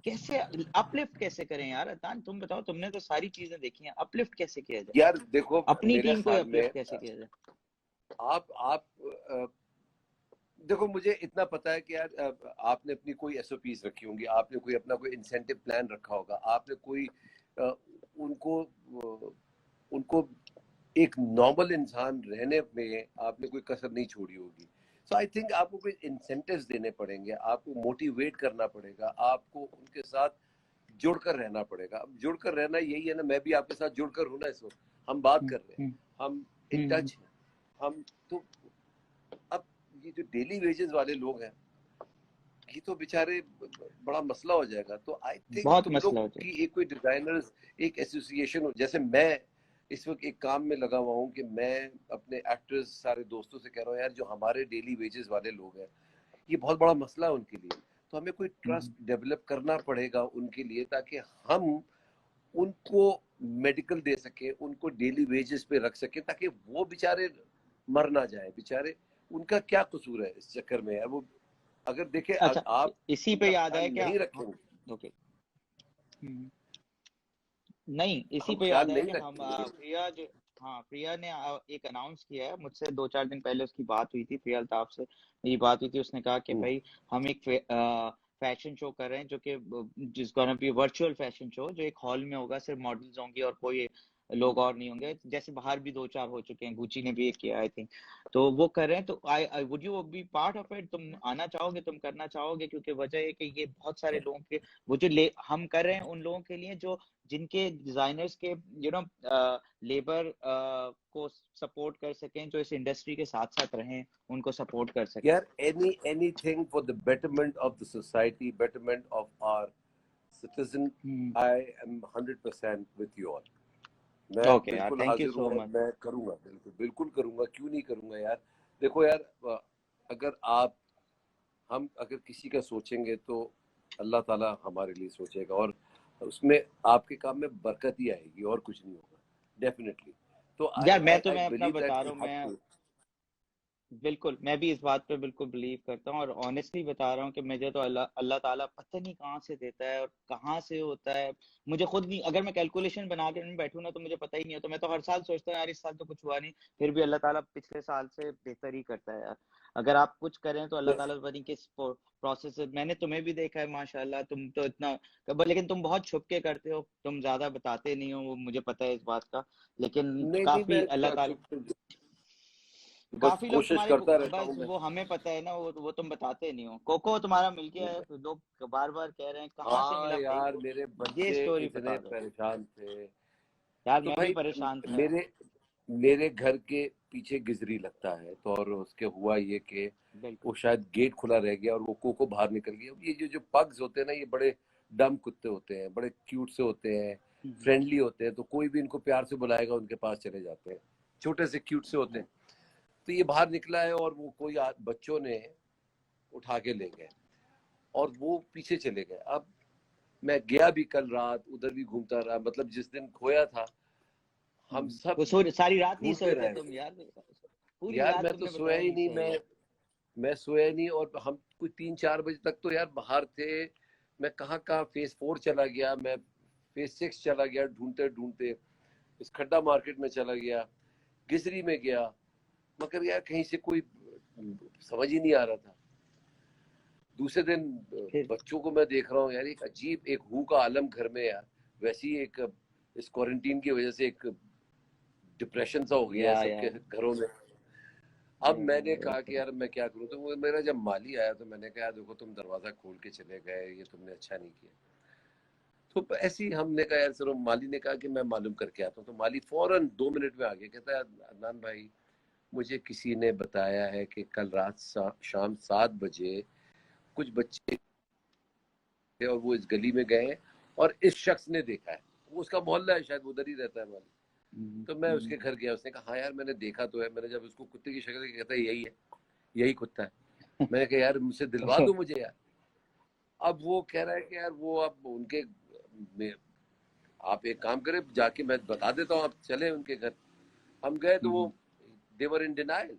कैसे अपलिफ्ट कैसे करें यार? अतान तुम बताओ, तुमने तो सारी चीजें देखी हैं, अपलिफ्ट कैसे किया जाए, यार देखो, अपनी मेरे टीम को ख्याल में अपलिफ्ट कैसे किया जाए? आप देखो, मुझे इतना पता है कि यार आपने अपनी कोई एसओपीज रखी होंगी, आपने कोई अपना कोई इंसेंटिव प्लान रखा होगा, आपने कोई उनको उनको एक नॉर्मल इंसान रहने में आपने कोई कसर नहीं छोड़ी होगी। सो आई थिंक आपको कोई इंसेंटिव्स देने पड़ेंगे, आपको मोटिवेट करना पड़ेगा, आपको उनके साथ जुड़कर रहना पड़ेगा। अब जुड़कर रहना यही है ना, मैं भी आपके साथ जुड़कर हूं ना, इस वक्त हम बात कर रहे हैं, हम इन टच हैं, हम तो अब ये जो डेली वेजेस वाले लोग हैं ये तो बेचारे बड़ा मसला हो जाएगा। तो आई थिंक बहुत तुम मसला लोग हो जाएगा। की एक कोई डिजाइनर्स एक एसोसिएशन हो, जैसे मैं इस वक्त एक काम में लगा हुआ हूँ कि मैं अपने एक्टर्स सारे दोस्तों से कह रहा हूँ यार जो हमारे डेली वेजेस वाले लोग हैं ये बहुत बड़ा मसला है उनके लिए, तो हमें कोई ट्रस्ट डेवलप करना पड़ेगा उनके लिए ताकि हम उनको मेडिकल दे सके, उनको डेली वेजेस पे रख सके ताकि वो बेचारे मर ना जाए। बेचारे उनका क्या कसूर है इस चक्कर में यार। वो अगर देखे अच्छा, आप इसी पे उनका याद ख्याल है क्या? नहीं रखेंगे, ओके, नहीं इसी हम पे ख्याल याद है नहीं कि हम रखेंगे। प्रिया जो, हाँ प्रिया ने एक अनाउंस किया है, मुझसे 2-4 दिन पहले उसकी बात हुई थी, प्रिया अल्ताफ से मेरी बात हुई थी। उसने कहा कि भाई हम एक फैशन शो कर रहे हैं जो कि जिसका बी वर्चुअल फैशन शो, जो एक हॉल में होगा, सिर्फ मॉडल्स होंगी और कोई लोग और नहीं होंगे, जैसे बाहर भी 2-4 हो चुके हैं, गुची ने भी एक किया आई थिंक, तो वो कर रहे हैं। तो I would you be part of it? तुम आना चाहोगे, तुम करना चाहोगे? क्योंकि वजह है कि ये बहुत सारे लोगों के वो जो हम कर रहे हैं उन लोगों के लिए जो जिनके डिजाइनर्स के लेबर को सपोर्ट कर सकें, जो इस इंडस्ट्री के साथ साथ रहें, उनको सपोर्ट कर सकें। यार anything for the betterment of the society, betterment of our citizen, I am 100% with you all. मैं ओके यार, बिल्कुल थैंक यू हाजिर सो हूँ, मच। मैं करूँगा, बिल्कुल बिल्कुल करूँगा, क्यों नहीं करूँगा यार। देखो यार अगर हम अगर किसी का सोचेंगे तो अल्लाह ताला हमारे लिए सोचेगा और उसमें आपके काम में बरकत ही आएगी और कुछ नहीं होगा, डेफिनेटली। तो यार मैं आई तुम्हें अपना बिलीव दैट बता वी रहा हूँ, हैव मैं टू। बिल्कुल, मैं भी इस बात पे बिल्कुल बिलीव करता हूँ और ऑनेस्टली बता रहा हूँ कि मुझे तो अल्लाह अल्लाह ताला पता नहीं कहाँ से देता है और कहाँ से होता है, मुझे खुद नहीं, अगर मैं कैलकुलेशन बना के बैठूँ ना तो मुझे पता ही नहीं होता। मैं तो हर साल सोचता हूँ यार इस साल तो कुछ हुआ नहीं, फिर भी अल्लाह ताला पिछले साल से बेहतर ही करता है यार। अगर आप कुछ करें तो अल्लाह ताला पता नहीं किस प्रोसेस से। मैंने तुम्हें भी देखा है माशाल्लाह, तुम तो इतना, लेकिन तुम बहुत छुप के करते हो, तुम ज्यादा बताते नहीं हो, वो मुझे पता है इस बात का, लेकिन नहीं नहीं, काफी मैं अल्लाह ताला, बस काफी लोग कोशिश तुम्हारे करता रहता बस हूँ मैं। वो हमें पता है ना, वो तुम बताते नहीं हो। कोको तुम्हारा मिल गया है, तो लोग बार बार कह रहे हैं कहाँ से हाँ मिला भाई, यार मेरे ये बच्चे स्टोरी इतने बता दो। परेशान थे। यार तो मैं भी भाई परेशान था यार। मेरे मेरे घर के पीछे गिजरी लगता है, तो और उसके हुआ ये कि बिल्कुल। वो शायद गेट खुला रह गया और वो कोको बाहर निकल गया। अब ये जो पग्स होते हैं ना, ये बड़े डम कुत्ते होते हैं, बड़े क्यूट से होते हैं, फ्रेंडली होते हैं, तो कोई भी इनको प्यार से बुलाएगा उनके पास चले जाते हैं, छोटे से क्यूट से होते हैं। तो ये बाहर निकला है और वो कोई बच्चों ने उठा के ले गए और वो पीछे चले गए। अब मैं गया भी कल रात, उधर भी घूमता रहा, मतलब जिस दिन खोया था हम सब वो सारी रात नहीं ढूंढते सोए थे रहे। तुम यार, पूरी यार रात मैं तो तुमने सोया बताया ही नहीं नहीं, सोए यार। मैं सोया ही नहीं। और हम कुछ 3-4 बजे तक तो यार बाहर थे। मैं कहाँ कहाँ फेज 4 चला गया, मैं फेज 6 चला गया, ढूंढते ढूंढते इस खड्डा मार्केट में चला गया, गिजरी में गया, मगर यार कहीं से कोई समझ ही नहीं आ रहा था। दूसरे दिन फिर बच्चों को मैं देख रहा हूँ यार, एक अजीब एक हू का आलम घर में यार। वैसे ही एक इस क्वारंटीन की वजह से एक डिप्रेशन सा हो गया है या सबके घरों में। अब मैंने कहा कि यार मैं क्या करूं, तो वो मेरा जब माली आया तो मैंने कहा देखो तुम दरवाजा खोल के चले गए, ये तुमने अच्छा नहीं किया। तो ऐसे ही हमने कहा यार चलो, माली ने कहा कि मैं मालूम करके आता हूँ। तो माली फौरन 2 मिनट में आ गया, कहता है अदनान भाई मुझे किसी ने बताया है कि कल रात शाम 7 बजे कुछ बच्चे थे और वो इस गली में गए हैं और इस शख्स ने देखा है, वो उसका मोहल्ला है, शायद उधर ही रहता है माली। तो मैं उसके घर गया, उसने कहा हाँ यार मैंने देखा तो है। मैंने जब उसको कुत्ते की शक्ल देखी, कहता है यही है, यही कुत्ता है। मैंने कहा यार मुझसे दिलवा दो मुझे यार। अब वो कह रहा है कि यार वो अब उनके आप एक काम करें, जाके मैं बता देता हूँ, आप चले उनके घर। हम गए तो वो देवर इन डिनाइल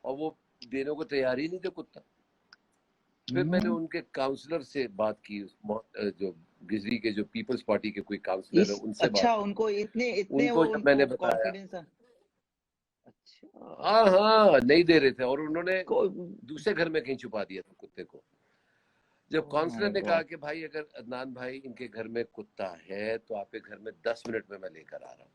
और वो देने को तैयार ही नहीं थे कुत्ता। फिर मैंने उनके काउंसलर से बात की, जो गिजरी के जो पीपल्स पार्टी के कोई काउंसलर है उनसे बात अच्छा, की। उनको इतने इतने उनको वो जब उनको मैंने बताया, कॉन्फिडेंस है। अच्छा। हाँ नहीं दे रहे थे और उन्होंने को दूसरे घर में कहीं छुपा दिया था कुत्ते को। जब ओह काउंसलर माय ने कहा गॉड। कि भाई अगर अदनान भाई इनके घर में कुत्ता है तो आपके घर में 10 मिनट में मैं लेकर आ रहा हूँ,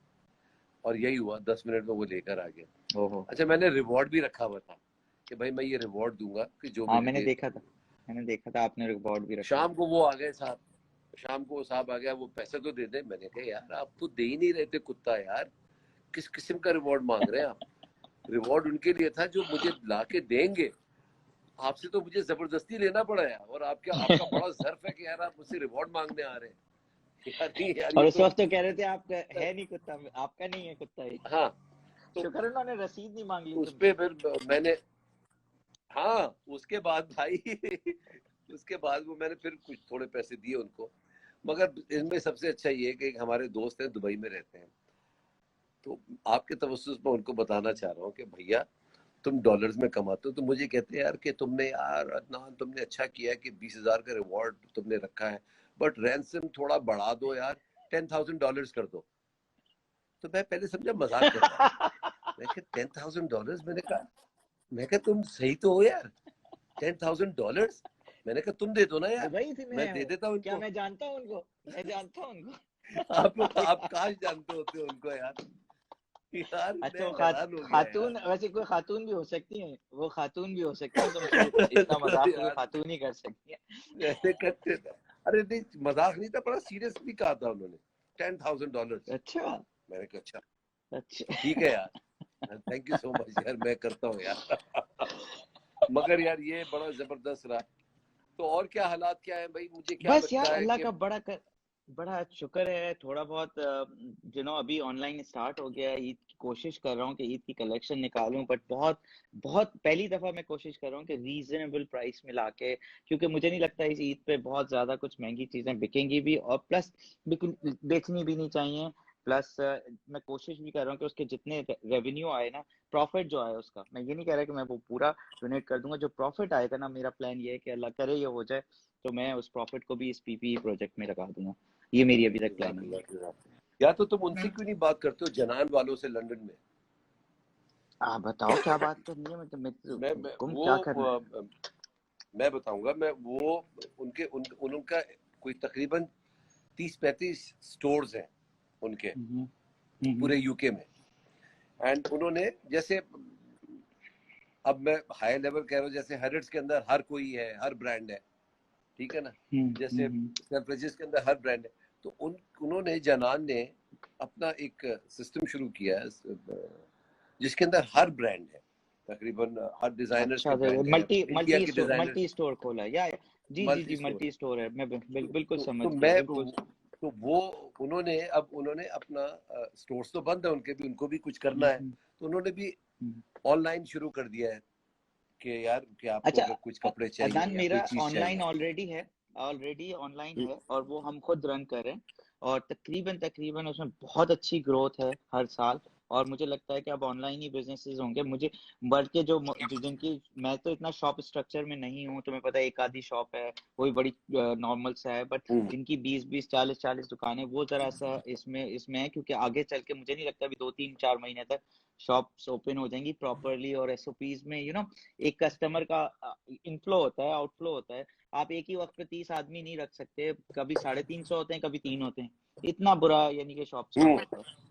और यही हुआ, 10 मिनट में वो लेकर आ गया। ओहो। अच्छा, मैंने रिवॉर्ड भी रखा हुआ था कि भाई मैं ये रिवॉर्ड दूंगा कि जो हाँ मुझे मैंने दे। देखा था, मैंने देखा था आपने रिकॉर्ड भी रखा शाम था। को वो आ गए साहब, शाम को वो साहब आ गया, वो पैसे तो दे दे। मैंने कहा यार आप तो दे ही नहीं रहे थे कुत्ता, यार किस किस्म का रिवॉर्ड मांग रहे हैं आप? रिवॉर्ड उनके लिए था जो मुझे ला के देंगे, आपसे तो मुझे जबरदस्ती लेना पड़ा है, और आपका बड़ा ज़र्फ है कि यार आप मुझसे रिवॉर्ड मांगने आ रहे हैं। यार नहीं यार, और ये उस तो वक्त तो कह रहे थे आपका है नहीं कुत्ता, आपका नहीं है कुत्ता ये। हाँ। तो शुक्र है उन्होंने रसीद नहीं मांग ली उस पे तुमसे। फिर मैंने, हाँ उसके बाद भाई उसके बाद वो मैंने फिर कुछ थोड़े पैसे दिए उनको। मगर इनमें सबसे अच्छा ये है कि एक हमारे दोस्त हैं, दुबई में रहते हैं, तो आपके तवज्जुह में उनको बताना चाह रहा हूँ कि भैया तुम डॉलर्स में कमाते हो, तो मुझे कहते हैं यार कि तुमने, यार अदनान तुमने अच्छा किया कि 20,000 का रिवॉर्ड तुमने रखा है, बट रैंसम थोड़ा बढ़ा दो यार, $10,000 कर दो। तो मैं पहले समझा मजाक कर रहा है, मैं कहा $10,000? मैं कहा तुम सही तो हो यार, $10,000? मैंने कहा तुम दे दो ना यार, दुबई से में मैं है दे वो, देता हूँ क्या इनको। मैं जानता हूँ उनको, मैं जानता हूँ उनको। आप काश जानते होते हो उनको यार। यार अच्छा मैं वो हैरान हो गया यार। खातून, वैसे कोई खातून भी हो सकती है, वो खातून भी हो सकती है, तुमसे इतना मजाक तो कोई यार खातून ही कर सकती है। ऐसे करते थे। अरे नहीं, मजाक नहीं था, बड़ा सीरियसली कहा था उन्होंने, $10,000। अच्छा। मैंने कहा अच्छा अच्छा। ठीक है यार, थैंक यू सो मच यार, मैं करता हूँ यार। मगर यार ये बड़ा जबरदस्त रहा। तो और क्या हालात क्या है भाई, मुझे क्या बस यार लगता है अल्लाह कि का बड़ा शुक्र है, थोड़ा बहुत अभी ऑनलाइन स्टार्ट हो गया है। ईद की कोशिश कर रहा हूँ कि ईद की कलेक्शन निकालूं, बट बहुत बहुत पहली दफा मैं कोशिश कर रहा हूँ कि रीजनेबल प्राइस में लाके, क्योंकि मुझे नहीं लगता इस ईद पे बहुत ज्यादा कुछ महंगी चीजें बिकेंगी भी, और प्लस बेचनी भी नहीं चाहिए। प्लस मैं कोशिश भी कर रहा हूँ कि उसके जितने रेवेन्यू आए ना, प्रॉफिट जो आए उसका, मैं ये नहीं कह रहा कि मैं वो पूरा डोनेट कर दूंगा, जो प्रॉफिट आएगा ना, मेरा प्लान ये है कि अल्लाह करे ये हो जाए, तो मैं उस प्रॉफिट को भी इस पीपीई प्रोजेक्ट में लगा दूंगा। ये मेरी अभी तक प्लानिंग है। या तो तुम उनसे क्यों नहीं बात करते हो, जनान वालों से, लंदन में? आप बताओ क्या बात करनी है, मैं तुम क्या करना है। वो मैं बताऊंगा, मैं वो उनका कोई तकरीबन 30-35 स्टोर्स हैं उनके हम्म, हम्म, पूरे यूके में। एंड उन्होंने जैसे, अब मैं हाई लेवल कह रहा हूँ, जैसे हेरिट्स के अंदर हर कोई है, हर ब्रांड है, ठीक है ना, जैसे हम्म। सेल्फ्रिजेस के अंदर हर ब्रांड है, तो उन्होंने, जनान ने अपना एक सिस्टम शुरू किया है जिसके अंदर हर ब्रांड है, तकरीबन हर डिजाइनर्स के अच्छा, ब्रांड है, मल्टी इंडिया के मल्टी डिजाइनर्स, स्टोर खोला है, या जी जी मल्टी जी, स्टोर। मल्टी स्टोर है, मैं बिल्कुल तो समझ गया, मैं बिल्कुल। तो वो उन्होंने अपना स्टोर्स तो बंद है उनके भी, उनको भी कुछ करना है, हम्म। तो उन्होंने भी ऑनलाइन शुरू कर दिया है कि यार कि आपको अच्छा अगर कुछ कपड़े अदनान, चाहिए या मेरा कोई चीज ऑनलाइन चाहिए। ऑलरेडी है, ऑलरेडी ऑनलाइन है, और वो हम खुद रन कर रहे हैं, और तकरीबन तकरीबन उसमें बहुत अच्छी ग्रोथ है हर साल। और मुझे लगता है कि अब ऑनलाइन ही बिजनेसेस होंगे, मुझे बल्कि जो जिनकी, मैं तो इतना शॉप स्ट्रक्चर में नहीं हूँ, तुम्हें पता है एक आधी शॉप है, वही बड़ी नॉर्मल सा है, बट हम्म, जिनकी 20-20 40-40 दुकानें, वो जरा सा इसमें है, क्योंकि आगे चल के मुझे नहीं लगता अभी 2-3-4 महीने तक शॉप्स ओपन हो जाएंगी प्रॉपरली, और एसओपीज में एक कस्टमर का इनफ्लो होता है, आउटफ्लो होता है। आप एक ही वक्त पे 30 आदमी नहीं रख सकते, कभी 350 होते हैं, कभी 3 होते हैं, इतना बुरा कि शॉप्स का हम्म। होता है।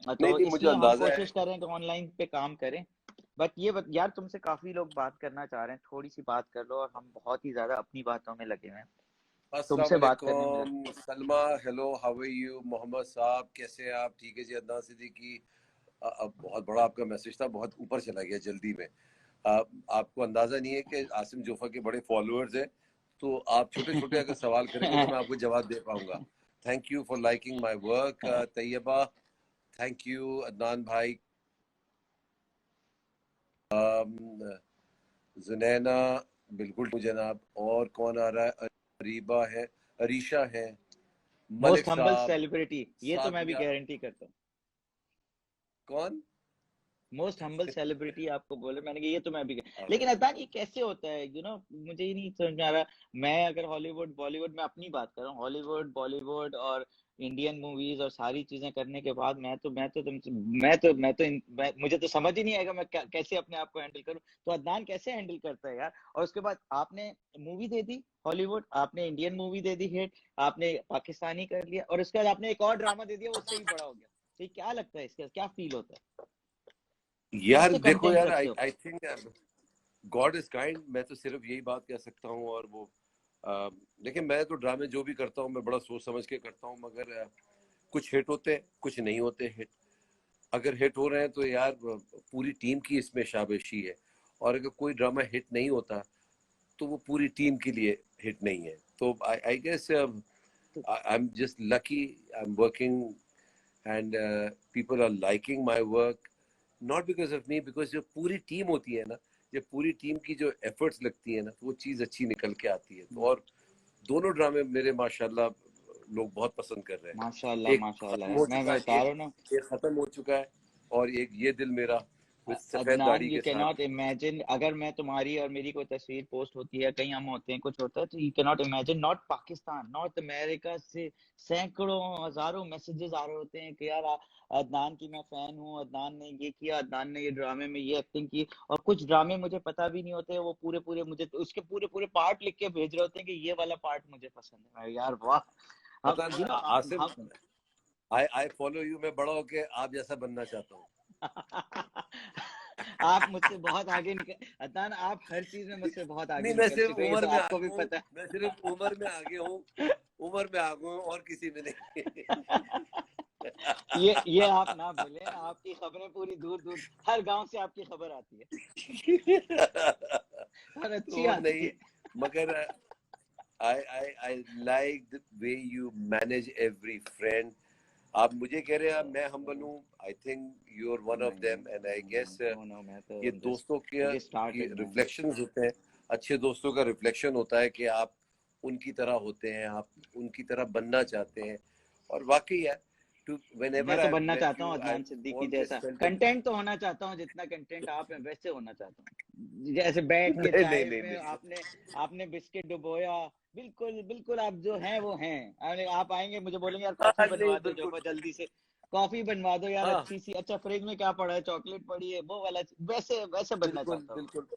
नहीं तो नहीं, मुझे इसलिए हम अंदाजा है। कोशिश कर रहे हैं कि ऑनलाइन पे काम करें। बट यार तुमसे काफी लोग बात करना चाह रहे हैं, थोड़ी सी बात कर लो, और हम बहुत ही ज्यादा अपनी बातों में लगे हुए हैं, अस्सलाम तुमसे बात करने में वालेकुम सलमा, hello, how are you? Mohammad साहब कैसे हैं आप? ठीक है जी। अदनान सिद्दीकी, अब बहुत बड़ा आपका मैसेज था, बहुत ऊपर चला गया जल्दी में। आपको अंदाजा नहीं है कि आसिम जोफा के बड़े फॉलोअर्स हैं, तो आप छोटे छोटे अगर सवाल करेंगे तो मैं आपको जवाब दे पाऊंगा। Thank you for liking my work Taiba, thank you Adnan भाई। जुनैना, बिल्कुल जनाब। और कौन आ रहा है? अरीबा है, अरीशा है, मलिक मोस्ट हम्बल साहब, सेलिब्रिटी, ये तो मैं भी सादिया। गारंटी करता हूँ। कौन? मोस्ट हम्बल सेलिब्रिटी आपको बोले, मैंने कहा ये तो मैं भी अरे लेकिन अदनान ये कैसे होता है, मुझे ही नहीं समझ में आ रहा। मैं अगर हॉलीवुड बॉलीवुड में अपनी बात कर रहा हूँ, हॉलीवुड बॉलीवुड और इंडियन मूवीज और सारी चीजें करने के बाद मुझे तो समझ ही नहीं आएगा मैं कैसे अपने आप को हैंडल करूं। तो अदनान कैसे हैंडल करता है यार? और उसके बाद आपने मूवी दे दी हॉलीवुड, आपने इंडियन मूवी दे दी हिट, आपने पाकिस्तानी कर लिया, और उसके बाद आपने एक और ड्रामा दे दिया, वो उससे भी बड़ा हो गया। तो क्या लगता है इसका, क्या फील होता है? यार कैसे देखो कंटेंट यार, रखते आई हो? I think God is kind. मैं तो सिर्फ यही बात कह सकता हूँ। और वो लेकिन मैं तो ड्रामे जो भी करता हूँ मैं बड़ा सोच समझ के करता हूँ। मगर कुछ हिट होते हैं, कुछ नहीं होते हिट। अगर हिट हो रहे हैं तो यार पूरी टीम की इसमें शाबाशी है। और अगर कोई ड्रामा हिट नहीं होता तो वो पूरी टीम के लिए हिट नहीं है। तो I guess I am just lucky, I am working and people are liking my work, not because of me, because जो पूरी टीम होती है ना, जब पूरी टीम की जो एफर्ट्स लगती है ना, तो वो चीज़ अच्छी निकल के आती है। तो और दोनों ड्रामे मेरे माशाल्लाह लोग बहुत पसंद कर रहे हैं। माशाल्लाह एक माशाल्लाह खत्म यार, हो मैं चुका है, बता रहा हूँ ना एक खत्म हो चुका है, और एक ये दिल मेरा विद सफेद अदनान, दाढ़ी यू के कैन साथ। नॉट इमेजिन, अगर मैं तुम्हारी और मेरी कोई तस्वीर पोस्ट होती है, कहीं हम होते हैं, कुछ होता है, तो you can not imagine, not Pakistan, north America से सैकड़ों हजारों मैसेजेस आ रहे होते हैं कि यार अदनान की मैं फैन हूँ, अदनान ने ये किया, अदनान ने ये ड्रामे में ये एक्टिंग की। और कुछ ड्रामे मुझे पता भी नहीं होते, वो पूरे पूरे मुझे तो उसके पूरे पूरे पार्ट लिख के भेज रहे होते हैं कि ये वाला पार्ट मुझे पसंद है। मैं, यार वाह। हम पता यू नो आसिफ, हम आई फॉलो यू। मैं बड़ा होके आप जैसा बनना चाहता हूँ। आप मुझसे बहुत आगे निकल अदनान, आप हर चीज में मुझसे बहुत नहीं, आगे मैं निकल सिर्फ चुके हैं, ये उम्र तो में आपको आगे भी हूँ। पता मैं सिर्फ उम्र में आगे हूँ, है। उम्र में आगे हूँ, और किसी में नहीं। ये आप ना भूलें, आपकी खबरें पूरी दूर दूर, हर गांव से आपकी खबर आती है और अच्छी तो आती नहीं, है। मगर I like the way you manage every friend. आप मुझे कह रहे हैं मैं हम्बल हूँ, I think you are one of them. And I guess no no, मैं तो ये दोस्तों के जस्ट स्टार्टेड मैन। रिफ्लेक्शंस होते हैं। अच्छे दोस्तों का रिफ्लेक्शन होता है कि आप उनकी तरह होते हैं, आप उनकी तरह बनना चाहते हैं। और वाकई है, टू मैं व्हेनेवर तो आई बनना मेट चाहता हूँ you I Adnan Siddiqui always जैसा, फेल्ट कंटेंट तो होना चाहता हूँ, जितना कंटेंट आप हैं वैसे होना चाहता हूँ। जैसे बैठ के नहीं नहीं चाय नहीं में नहीं। आपने आपने बिस्किट डुबोया, बिल्कुल बिल्कुल आप जो हैं वो हैं। आप आएंगे मुझे बोलेंगे यार कॉफी हाँ नहीं, बनवा दो, जो बिल्कुल। जल्दी से कॉफी बनवा दो यार, हाँ अच्छी सी, अच्छा फ्रिज में क्या पड़ा है, चॉकलेट पड़ी है, वो वाला, वैसे वैसे बनना बिल्कुल चाहता हूँ। बिल्कुल।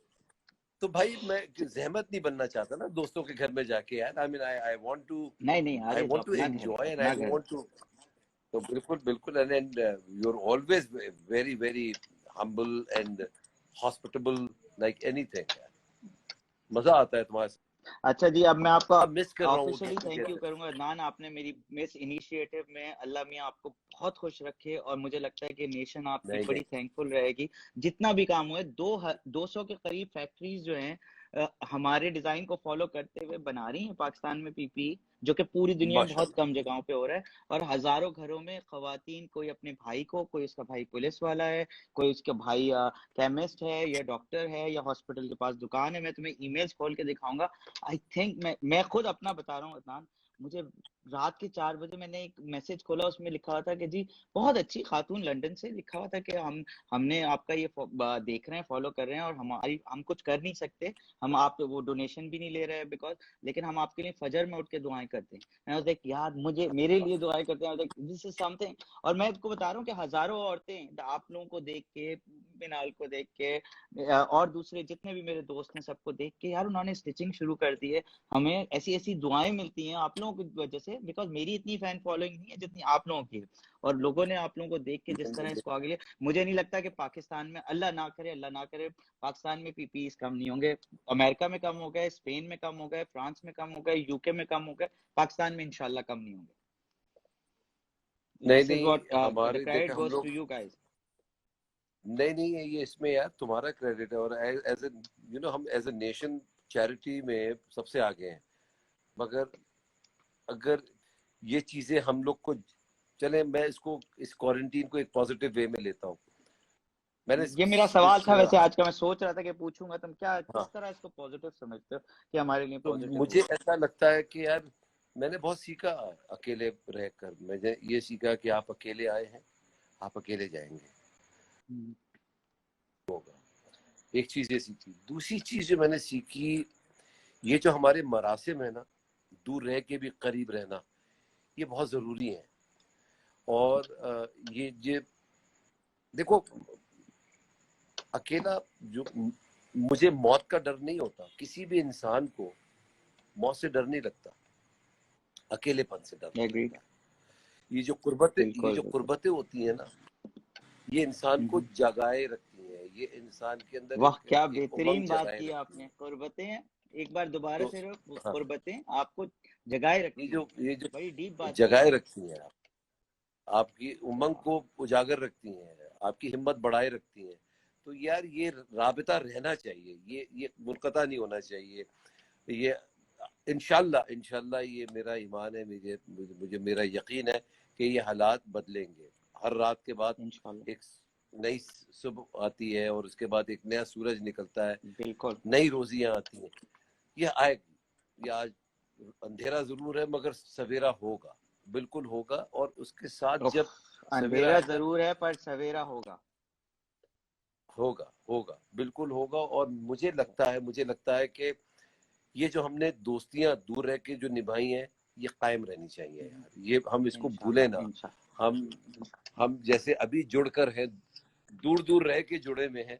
तो भाई मैं जहमत नहीं बनना चाहता ना दोस्तों के घर में जाके यार। I mean I want to, नहीं नहीं, आई अरे तो वांट टू अपना घर है, एंजॉय एंड आई अपना घर है। Want to. तो बिल्कुल बिल्कुल। And you are always very very humble and hospitable, like anything. मजा आता है तुम्हारे अच्छा जी, अब मैं आपका साथ। मिस कर रहा हूँ officially get thank you together. करूंगा अदनान, आपने मेरी मिस इनिशिएटिव में, अल्लाह मियाँ आपको बहुत खुश रखे, और मुझे लगता है कि नेशन आपकी नहीं नहीं, बड़ी थैंकफुल रहेगी। जितना भी काम हुआ है, 200 के करीब फैक्ट्रीज जो हैं हमारे डिजाइन को फॉलो करते हुए बना रही हैं पाकिस्तान में पीपीई, जो कि पूरी दुनिया में बहुत माशाल्लाह। कम जगहों पे हो रहा है। और हजारों घरों में खवातीन, कोई अपने भाई को, कोई उसका भाई पुलिस वाला है, कोई उसका भाई केमिस्ट है या डॉक्टर है या हॉस्पिटल के पास दुकान है, मैं तुम्हें ईमेल्स खोल के दिखाऊंगा। आई थिंक मैं खुद अपना बता रहा हूँ अदनान, मुझे रात के 4 बजे मैंने एक मैसेज खोला, उसमें लिखा हुआ था कि जी बहुत अच्छी खातून लंदन से, लिखा हुआ था कि हमने आपका ये देख रहे हैं, फॉलो कर रहे हैं, और हम कुछ कर नहीं सकते, हम आप वो डोनेशन भी नहीं ले रहे हैं बिकॉज, लेकिन हम आपके लिए फजर में उठ के दुआएं करते हैं। मैं लाइक यार, मुझे मेरे लिए दुआएं करते हैं, दिस इज समथिंग। और मैं आपको बता रहा हूँ कि हजारों औरतें आप लोगों को देख के, बिनाल को देख के, और दूसरे जितने भी मेरे दोस्त हैं, सबको देख के यार उन्होंने स्टिचिंग शुरू कर दी है। हमें ऐसी ऐसी दुआएं मिलती हैं आप लोगों की वजह से, बिकॉज मेरी इतनी फैन फॉलोइंग नहीं है जितनी आप लोगों की है, और लोगों ने आप लोगों को देख के जिस तरह इसको आगे लिया, मुझे नहीं लगता कि पाकिस्तान में, अल्लाह ना करे, अल्लाह ना करे, पाकिस्तान में पीपीईस कम नहीं होंगे। अमेरिका में कम हो गए, स्पेन में कम हो गए, फ्रांस में कम हो गए, यूके में कम हो गए, पाकिस्तान में इंशाल्लाह कम नहीं होंगे। नहीं दिस इज नहीं, व्हाट द हमारे देखे क्रेडिट हम गोज टू लोग। You guys. नहीं नहीं, ये इसमें यार तुम्हारा क्रेडिट है। और एज ए यू नो, हम एज ए नेशन चैरिटी में सबसे आगे हैं। मगर अगर ये चीजें हम लोग को चले, मैं इसको, इस क्वारंटीन को एक पॉजिटिव वे में लेता हूँ। मैंने ये मेरा सवाल इस था वैसे आज का, मैं सोच रहा था कि पूछूंगा, तुम क्या हाँ, किस तरह इसको पॉजिटिव समझते हो कि हमारे लिए तो पॉजिटिव मुझे हुआ? ऐसा लगता है कि यार मैंने बहुत सीखा अकेले रहकर। मैंने ये सीखा कि आप अकेले आए हैं, आप अकेले जाएंगे। हम्म। एक चीज ये सीखी। दूसरी चीज जो मैंने सीखी, ये जो हमारे मरासिम है ना, दूर रह के भी करीब रहना, ये बहुत जरूरी है। और ये देखो, अकेला जो मुझे मौत का डर नहीं होता, किसी भी इंसान को मौत से डर नहीं लगता, अकेलेपन से डर एग्री, लगता है। ये जो बिल्कुल, कुर्बतें होती है ना, ये इंसान को हम्म। जगाए रखती हैं, ये इंसान के अंदर वाह, क्या एक बेहतरीन उमंग बात जगाए की रखती आपने। है। कुर्बतें, एक बार दोबारा तो से रहो, हाँ, कुर्बतें आपको जगाए ये रखती जो हैं। ये जो बड़ी डीप बात की जगाए आपने। रखती हैं, आपकी उमंग वाह, को उजागर रखती हैं, आपकी हिम्मत बढ़ाए रखती हैं। तो यार ये राबिता रहना चाहिए, ये मुनक़ता नहीं होना चाहिए। ये इंशाल्लाह इंशाल्लाह ये मेरा ईमान है, मुझे मेरा यकीन है कि ये हालात बदलेंगे। हर रात के बाद इंशाल्लाह, एक नई सुबह आती है और उसके बाद एक नया सूरज निकलता है, बिल्कुल। नई रोजियां आती हैं। ये आएगी, ये आज अंधेरा जरूर है मगर सवेरा होगा, बिल्कुल होगा। और उसके साथ उफ, जब सवेरा अंधेरा आएगा, जरूर है पर सवेरा होगा। होगा होगा बिल्कुल होगा। और मुझे लगता है कि ये जो हमने दोस्तियां दूर रह के जो निभाई हैं, ये कायम रहनी चाहिए यार, ये हम इसको भूलें इंशाल्लाह, ना। इंशाल्लाह। हम हम जैसे अभी जुड़कर हैं, दूर दूर रह के जुड़े में हैं,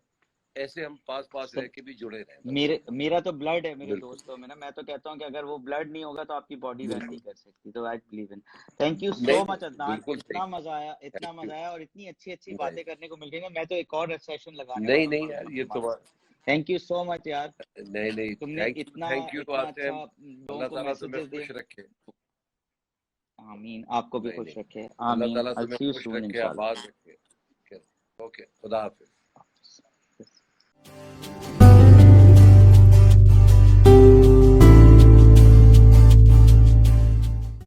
ऐसे हम पास पास रह सब के भी जुड़े रहें बस। मेरा तो ब्लड है मेरे बिल्कुल, दोस्तों में ना। मैं तो कहता हूँ कि अगर वो ब्लड नहीं होगा तो आपकी बॉडी वैसे ही कर सकती। तो I believe in. Thank you नहीं सो मच नहीं अदनान, बिल्कुल सही। इतना मजा आया, इतना थैंक यू। मजा आया, और इतनी अच्छी अच्छी नहीं बातें करने को मिल रही है ना। मैं तो एक और सेशन लगाने नहीं वाला हूँ नहीं यार, ये तुम्हारे साथ। तुम्हारा थैंक यू सो मच यार। नहीं नहीं, तुमने इतना थैंक यू इतना आते हैं। अच्छा लोगों अल्लाह को ताला तुम्हें मैसेजेस दिए। खुश रखे। आमीन, आपको भी नहीं खुश नहीं, रखे। अल्लाह आमीन। ताला आई तुम्हें सी यू खुश सून रखे, इंशाल्लाह। आबाद रखे। ओके, खुदा हाफिज।